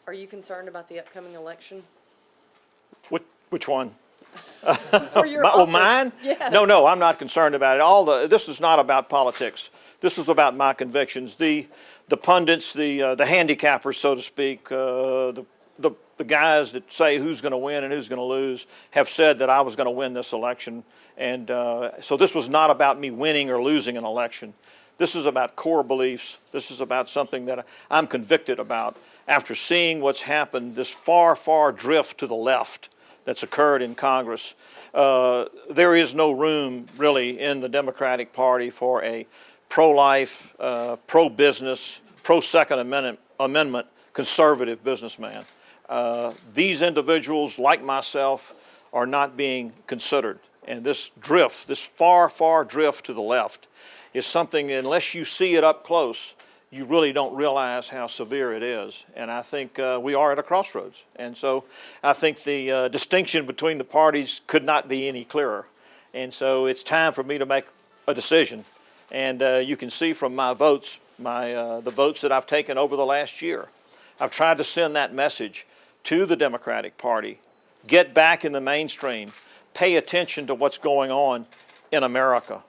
Are you concerned about the upcoming election? Which one? Or your Oh, office? mine? Yes. No, I'm not concerned about it. This is not about politics. This is about my convictions. The pundits, the handicappers, so to speak, the guys that say who's going to win and who's going to lose have said that I was going to win this election. And so this was not about me winning or losing an election. This is about core beliefs. This is about something that I'm convicted about after seeing what's happened, this far, far drift to the left that's occurred in Congress. There is no room really in the Democratic Party for a pro-life, pro-business, pro-Second Amendment conservative businessman. These individuals, like myself, are not being considered. And this drift, this far, far drift to the left, is something, unless you see it up close, you really don't realize how severe it is. And I think we are at a crossroads. And so I think the distinction between the parties could not be any clearer. And so it's time for me to make a decision. And you can see from my votes, the votes that I've taken over the last year, I've tried to send that message to the Democratic Party. Get back in the mainstream. Pay attention to what's going on in America.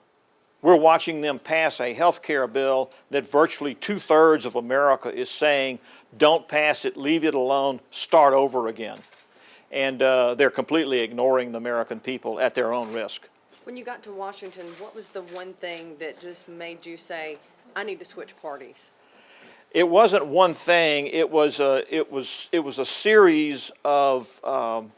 We're watching them pass a health care bill that virtually 2/3 of America is saying, don't pass it, leave it alone, start over again. And they're completely ignoring the American people at their own risk. When you got to Washington, what was the one thing that just made you say, I need to switch parties? It wasn't one thing. It was a series of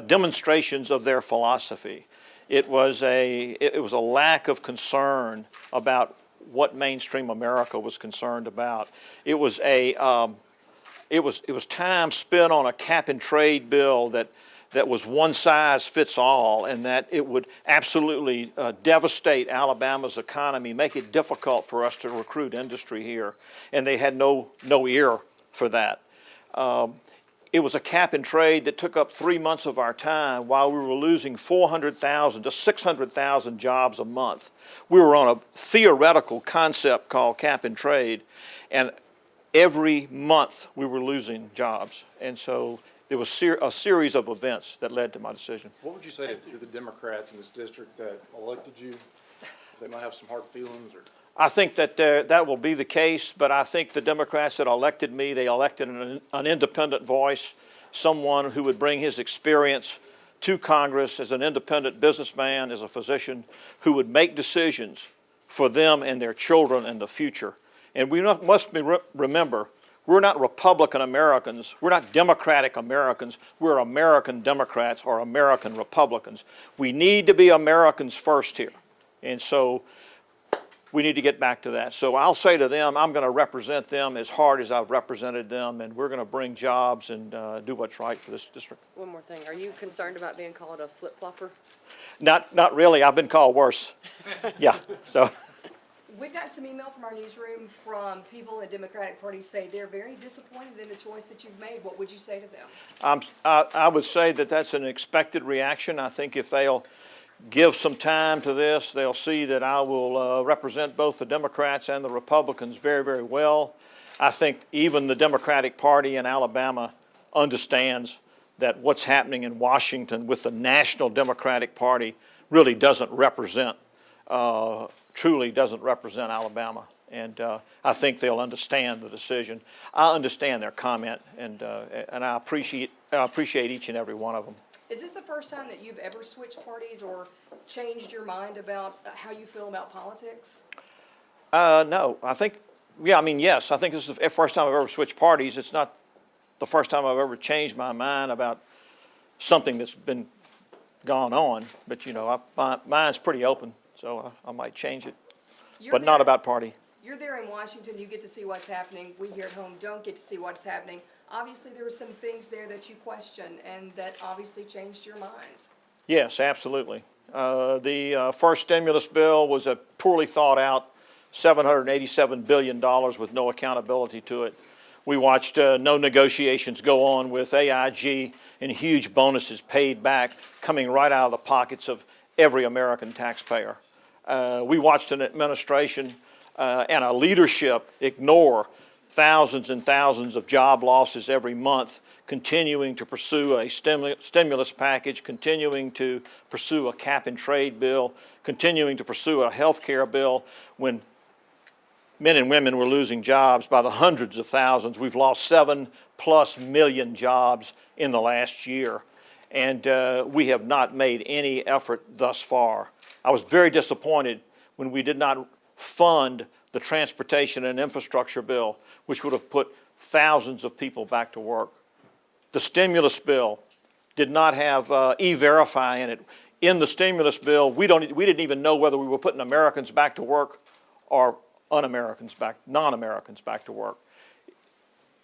demonstrations of their philosophy. It was a lack of concern about what mainstream America was concerned about. It was time spent on a cap and trade bill that was one size fits all, and that it would absolutely devastate Alabama's economy, make it difficult for us to recruit industry here, and they had no ear for that. It was a cap and trade that took up 3 months of our time while we were losing 400,000 to 600,000 jobs a month. We were on a theoretical concept called cap and trade, and every month we were losing jobs. And so there was a series of events that led to my decision. What would you say to the Democrats in this district that elected you? They might have some hard feelings, or? I think that that will be the case, but I think the Democrats that elected me, they elected an independent voice, someone who would bring his experience to Congress as an independent businessman, as a physician, who would make decisions for them and their children in the future. And we must remember, we're not Republican Americans, we're not Democratic Americans, we're American Democrats or American Republicans. We need to be Americans first here. And so we need to get back to that. So I'll say to them, I'm going to represent them as hard as I've represented them, and we're going to bring jobs and do what's right for this district. One more thing. Are you concerned about being called a flip-flopper? Not really. I've been called worse. Yeah, so. We've got some email from our newsroom from people in the Democratic Party say they're very disappointed in the choice that you've made. What would you say to them? I would say that that's an expected reaction. I think if they'll give some time to this, they'll see that I will represent both the Democrats and the Republicans very, very well. I think even the Democratic Party in Alabama understands that what's happening in Washington with the National Democratic Party really doesn't represent, truly doesn't represent Alabama. And I think they'll understand the decision. I understand their comment, and I appreciate each and every one of them. Is this the first time that you've ever switched parties or changed your mind about how you feel about politics? No, I think, yes, I think this is the first time I've ever switched parties. It's not the first time I've ever changed my mind about something that's been gone on, but my mind's pretty open, so I might change it, but not about party. You're there in Washington, you get to see what's happening. We here at home don't get to see what's happening. Obviously, there were some things there that you questioned and that obviously changed your mind. Yes, absolutely. The first stimulus bill was a poorly thought out $787 billion with no accountability to it. We watched no negotiations go on with AIG and huge bonuses paid back coming right out of the pockets of every American taxpayer. We watched an administration and a leadership ignore thousands and thousands of job losses every month, continuing to pursue a stimulus package, continuing to pursue a cap and trade bill, continuing to pursue a health care bill, when men and women were losing jobs by the hundreds of thousands. We've lost 7+ million jobs in the last year, and we have not made any effort thus far. I was very disappointed when we did not fund the transportation and infrastructure bill, which would have put thousands of people back to work. The stimulus bill did not have E-Verify in it. In the stimulus bill, we didn't even know whether we were putting Americans back to work or non-Americans back to work.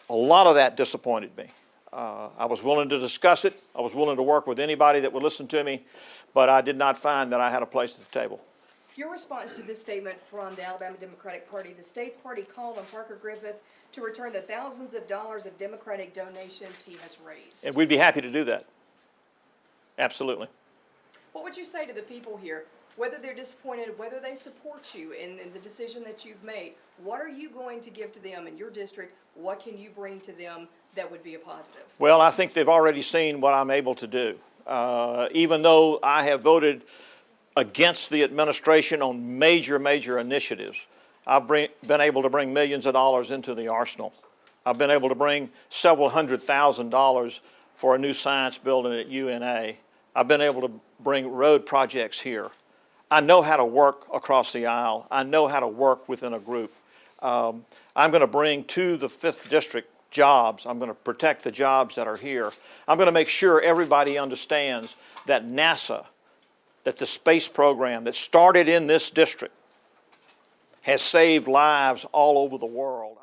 A lot of that disappointed me. I was willing to discuss it. I was willing to work with anybody that would listen to me, but I did not find that I had a place at the table. Your response to this statement from the Alabama Democratic Party: the state party called on Parker Griffith to return the thousands of dollars of Democratic donations he has raised. And we'd be happy to do that. Absolutely. What would you say to the people here, whether they're disappointed, whether they support you in the decision that you've made? What are you going to give to them in your district? What can you bring to them that would be a positive? Well, I think they've already seen what I'm able to do. Even though I have voted against the administration on major initiatives, I've been able to bring millions of dollars into the arsenal. I've been able to bring several $100,000 for a new science building at UNA. I've been able to bring road projects here. I know how to work across the aisle. I know how to work within a group. I'm going to bring to the 5th District jobs. I'm going to protect the jobs that are here. I'm going to make sure everybody understands that NASA, that the space program that started in this district, has saved lives all over the world.